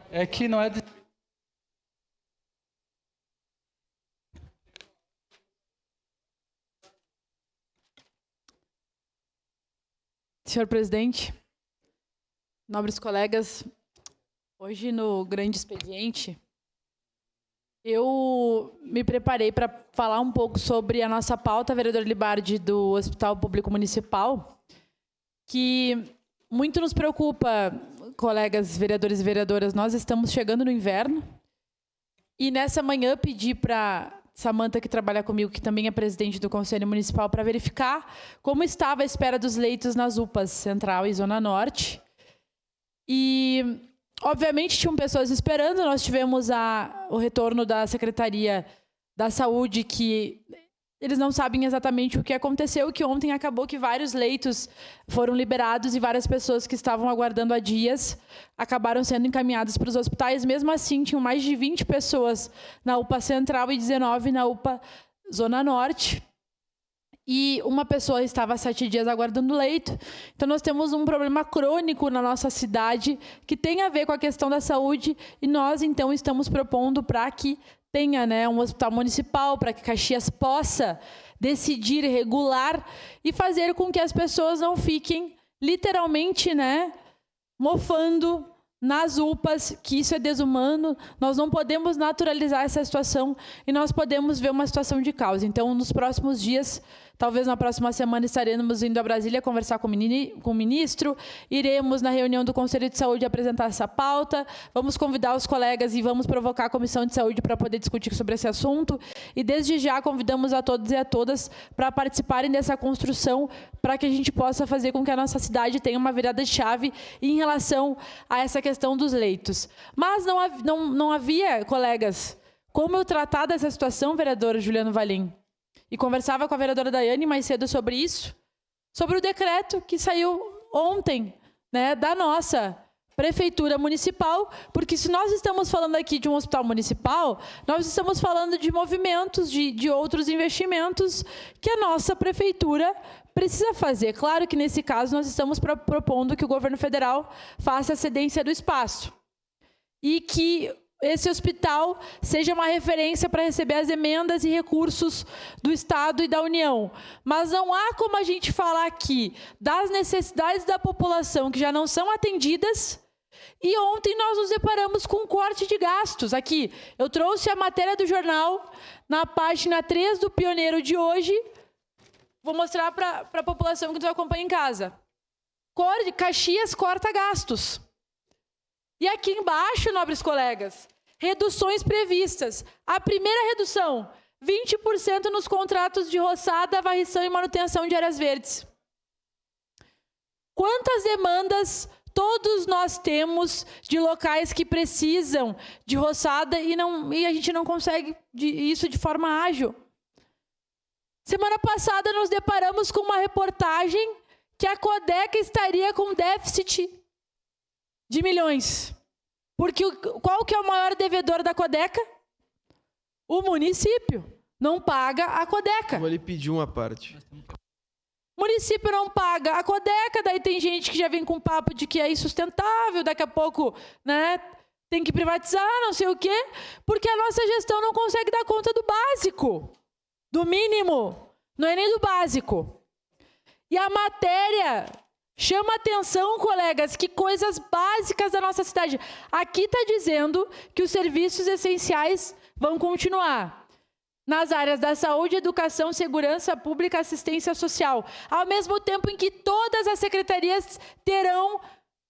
É que não é... Senhor presidente, nobres colegas, hoje no grande expediente, eu me preparei para falar um pouco sobre a nossa pauta, vereador Libardi, do Hospital Público Municipal, que muito nos preocupa, colegas vereadores e vereadoras. Nós estamos chegando no inverno e nessa manhã pedi para Samanta, que trabalha comigo, que também é presidente do Conselho Municipal, para verificar como estava a espera dos leitos nas UPAs Central e Zona Norte. E, obviamente, tinham pessoas esperando. Nós tivemos o retorno da Secretaria da Saúde, que eles não sabem exatamente o que aconteceu, que ontem acabou que vários leitos foram liberados e várias pessoas que estavam aguardando há dias acabaram sendo encaminhadas para os hospitais. Mesmo assim, tinham mais de 20 pessoas na UPA Central e 19 na UPA Zona Norte. E uma pessoa estava há 7 dias aguardando leito. Então, nós temos um problema crônico na nossa cidade que tem a ver com a questão da saúde e nós, então, estamos propondo para que tenha, né, um hospital municipal, para que Caxias possa decidir, regular e fazer com que as pessoas não fiquem literalmente, né, mofando nas UPAs, que isso é desumano. Nós não podemos naturalizar essa situação e nós podemos ver uma situação de caos. Então, nos próximos dias, talvez na próxima semana, estaremos indo a Brasília conversar com o ministro, iremos na reunião do Conselho de Saúde apresentar essa pauta, vamos convidar os colegas e vamos provocar a Comissão de Saúde para poder discutir sobre esse assunto. E desde já convidamos a todos e a todas para participarem dessa construção, para que a gente possa fazer com que a nossa cidade tenha uma virada de chave em relação a essa questão dos leitos. Mas não havia, colegas, como eu tratar dessa situação, vereador Juliano Valim. E conversava com a vereadora Daiane mais cedo sobre isso, sobre o decreto que saiu ontem, né, da nossa prefeitura municipal, porque se nós estamos falando aqui de um hospital municipal, nós estamos falando de movimentos, de outros investimentos que a nossa prefeitura precisa fazer. Claro que nesse caso nós estamos propondo que o governo federal faça a cedência do espaço e que esse hospital seja uma referência para receber as emendas e recursos do Estado e da União. Mas não há como a gente falar aqui das necessidades da população que já não são atendidas. E ontem nós nos deparamos com um corte de gastos. Aqui, eu trouxe a matéria do jornal na página 3 do Pioneiro de hoje. Vou mostrar para a população que nos acompanha em casa. Caxias corta gastos. E aqui embaixo, nobres colegas, reduções previstas. A primeira redução, 20% nos contratos de roçada, varrição e manutenção de áreas verdes. Quantas demandas todos nós temos de locais que precisam de roçada e a gente não consegue isso de forma ágil? Semana passada nos deparamos com uma reportagem que a Codeca estaria com déficit de milhões. Porque qual que é o maior devedor da Codeca? O município. Não paga a Codeca. Vou lhe pedir uma parte. O município não paga a Codeca, daí tem gente que já vem com papo de que é insustentável, daqui a pouco, né, tem que privatizar, não sei o quê, porque a nossa gestão não consegue dar conta do básico, do mínimo, não é nem do básico. E a matéria chama atenção, colegas, que coisas básicas da nossa cidade. Aqui está dizendo que os serviços essenciais vão continuar nas áreas da saúde, educação, segurança pública, assistência social, ao mesmo tempo em que todas as secretarias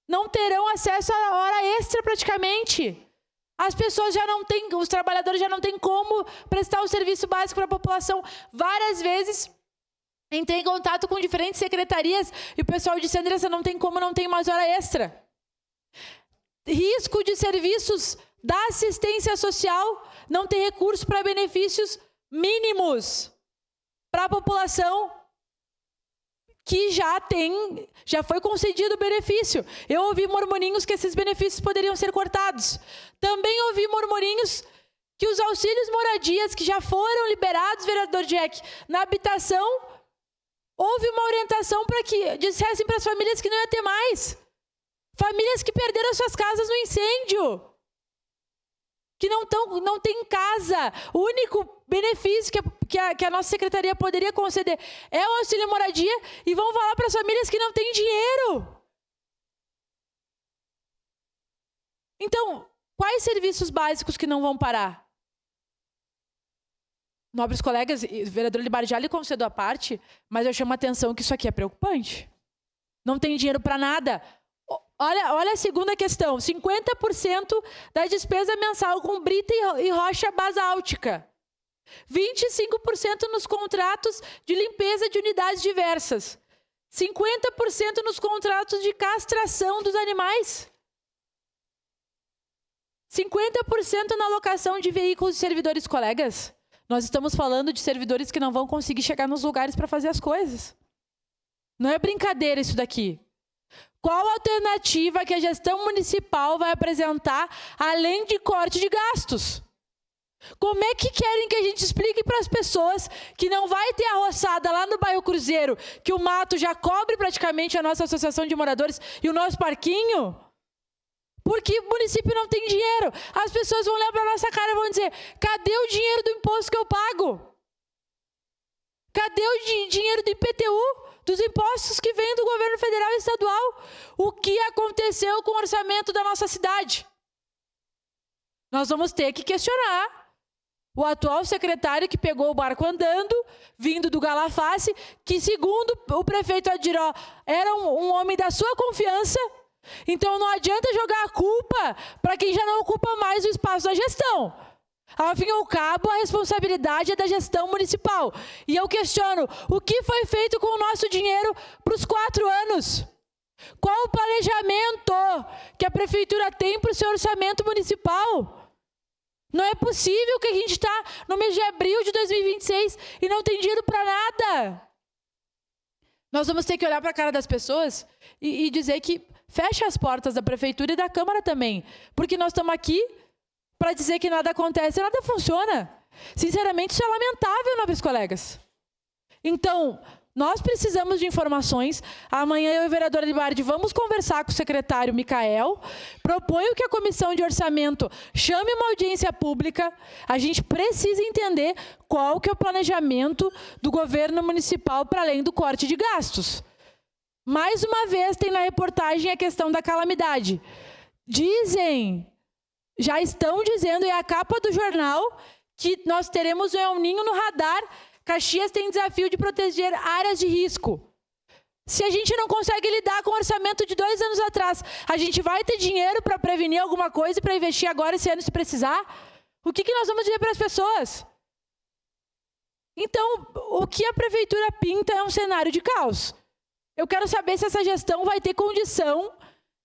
não terão acesso à hora extra praticamente. As pessoas já não têm, os trabalhadores já não têm como prestar o serviço básico para a população. Várias vezes entrei em contato com diferentes secretarias e o pessoal disse: Andressa, não tem como, não tem mais hora extra. Risco de serviços da assistência social, não ter recurso para benefícios mínimos para a população que já foi concedido o benefício. Eu ouvi murmurinhos que esses benefícios poderiam ser cortados. Também ouvi murmurinhos que os auxílios moradias que já foram liberados, vereador Jack, na habitação, houve uma orientação para que dissessem para as famílias que não ia ter mais. Famílias que perderam suas casas no incêndio. que não têm casa. O único benefício que a nossa secretaria poderia conceder é o auxílio moradia, e vão falar para as famílias que não têm dinheiro. Então, quais serviços básicos que não vão parar? Nobres colegas, o vereador Libardi já lhe concedeu a parte, mas eu chamo a atenção que isso aqui é preocupante. Não tem dinheiro para nada. Olha a segunda questão, 50% da despesa mensal com brita e rocha basáltica. 25% nos contratos de limpeza de unidades diversas. 50% nos contratos de castração dos animais. 50% na alocação de veículos de servidores colegas. Nós estamos falando de servidores que não vão conseguir chegar nos lugares para fazer as coisas. Não é brincadeira isso daqui. Qual a alternativa que a gestão municipal vai apresentar, além de corte de gastos? Como é que querem que a gente explique para as pessoas que não vai ter a roçada lá no bairro Cruzeiro, que o mato já cobre praticamente a nossa associação de moradores e o nosso parquinho? Porque o município não tem dinheiro. As pessoas vão olhar para a nossa cara e vão dizer: cadê o dinheiro do imposto que eu pago? Cadê o dinheiro do IPTU? Dos impostos que vêm do governo federal e estadual? O que aconteceu com o orçamento da nossa cidade? Nós vamos ter que questionar o atual secretário que pegou o barco andando, vindo do Galafassi, que segundo o prefeito Adiró, era um homem da sua confiança. Então não adianta jogar a culpa para quem já não ocupa mais o espaço da gestão. Ao fim e ao cabo, a responsabilidade é da gestão municipal. E eu questiono, o que foi feito com o nosso dinheiro para os 4 anos? Qual o planejamento que a prefeitura tem para o seu orçamento municipal? Não é possível que a gente está no mês de abril de 2026 e não tem dinheiro para nada. Nós vamos ter que olhar para a cara das pessoas e dizer que fecha as portas da prefeitura e da Câmara também. Porque nós estamos aqui para dizer que nada acontece, nada funciona. Sinceramente, isso é lamentável, nobres colegas. Então, nós precisamos de informações. Amanhã eu e o vereador Libardi vamos conversar com o secretário Micael. Proponho que a comissão de orçamento chame uma audiência pública. A gente precisa entender qual que é o planejamento do governo municipal para além do corte de gastos. Mais uma vez tem na reportagem a questão da calamidade. Já estão dizendo, é a capa do jornal, que nós teremos o El Niño no radar. Caxias tem desafio de proteger áreas de risco. Se a gente não consegue lidar com o orçamento de 2 anos atrás, a gente vai ter dinheiro para prevenir alguma coisa e para investir agora esse ano se precisar? O que nós vamos dizer para as pessoas? Então, o que a prefeitura pinta é um cenário de caos. Eu quero saber se essa gestão vai ter condição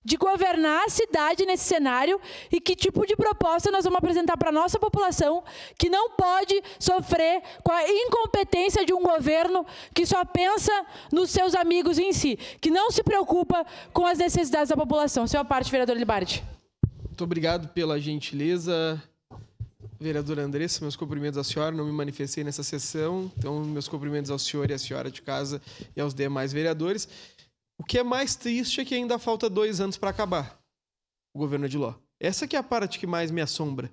de governar a cidade nesse cenário e que tipo de proposta nós vamos apresentar para a nossa população que não pode sofrer com a incompetência de um governo que só pensa nos seus amigos em si, que não se preocupa com as necessidades da população. Sua parte, vereador Libardi. Muito obrigado pela gentileza, vereadora Andressa. Meus cumprimentos à senhora, não me manifestei nessa sessão, então meus cumprimentos ao senhor e à senhora de casa e aos demais vereadores. O que é mais triste é que ainda falta 2 anos para acabar o governo Adiló. Essa que é a parte que mais me assombra.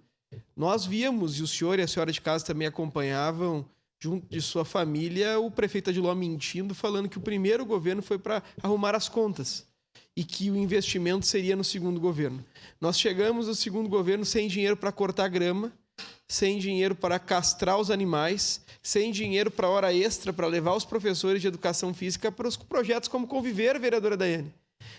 Nós víamos, e o senhor e a senhora de casa também acompanhavam, junto de sua família, o prefeito Adiló mentindo, falando que o primeiro governo foi para arrumar as contas e que o investimento seria no segundo governo. Nós chegamos no segundo governo sem dinheiro para cortar grama, sem dinheiro para castrar os animais, sem dinheiro para hora extra, para levar os professores de educação física para os projetos como Conviver, vereadora Daiane.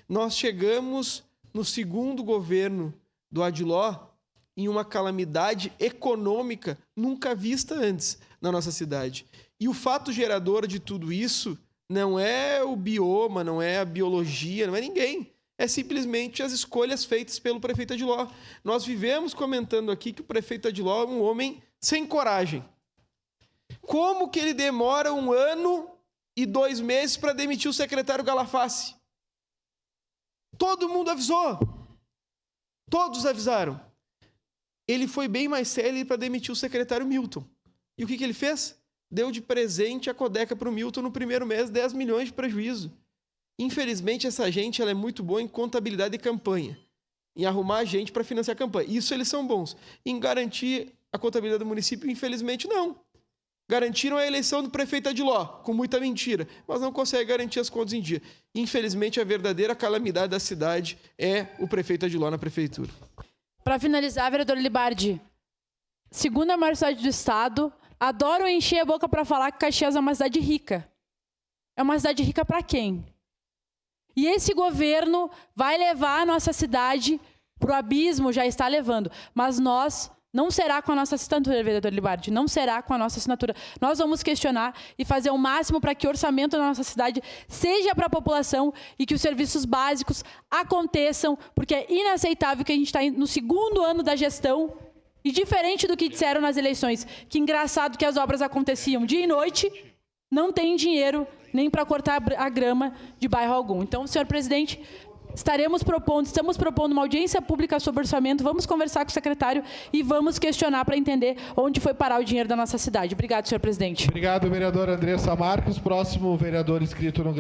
Nós chegamos no segundo governo do Adiló em uma calamidade econômica nunca vista antes na nossa cidade. E o fato gerador de tudo isso não é o bioma, não é a biologia, não é ninguém. É simplesmente as escolhas feitas pelo prefeito Adiló. Nós vivemos comentando aqui que o prefeito Adiló é um homem sem coragem. Como que ele demora 1 ano e 2 meses para demitir o secretário Galafassi? Todo mundo avisou. Todos avisaram. Ele foi bem mais sério para demitir o secretário Milton. E o que ele fez? Deu de presente a Codeca para o Milton no primeiro mês 10 milhões de prejuízo. Infelizmente, essa gente ela é muito boa em contabilidade e campanha. em arrumar gente para financiar a campanha. Isso eles são bons. Em garantir a contabilidade do município, infelizmente, não. Garantiram a eleição do prefeito Adiló, com muita mentira, mas não conseguem garantir as contas em dia. Infelizmente, a verdadeira calamidade da cidade é o prefeito Adiló na prefeitura. Para finalizar, vereador Libardi, segunda maior cidade do estado, adoro encher a boca para falar que Caxias é uma cidade rica. É uma cidade rica para quem? E esse governo vai levar a nossa cidade para o abismo, já está levando. Mas nós... não será com a nossa assinatura, vereador Libardi, não será com a nossa assinatura. Nós vamos questionar e fazer o máximo para que o orçamento da nossa cidade seja para a população e que os serviços básicos aconteçam, porque é inaceitável que a gente está no segundo ano da gestão e diferente do que disseram nas eleições, que engraçado que as obras aconteciam dia e noite, não tem dinheiro nem para cortar a grama de bairro algum. Então, senhor presidente... estamos propondo uma audiência pública sobre orçamento, vamos conversar com o secretário e vamos questionar para entender onde foi parar o dinheiro da nossa cidade. Obrigado, senhor presidente. Obrigado, vereadora Andressa Marques. Próximo vereador inscrito no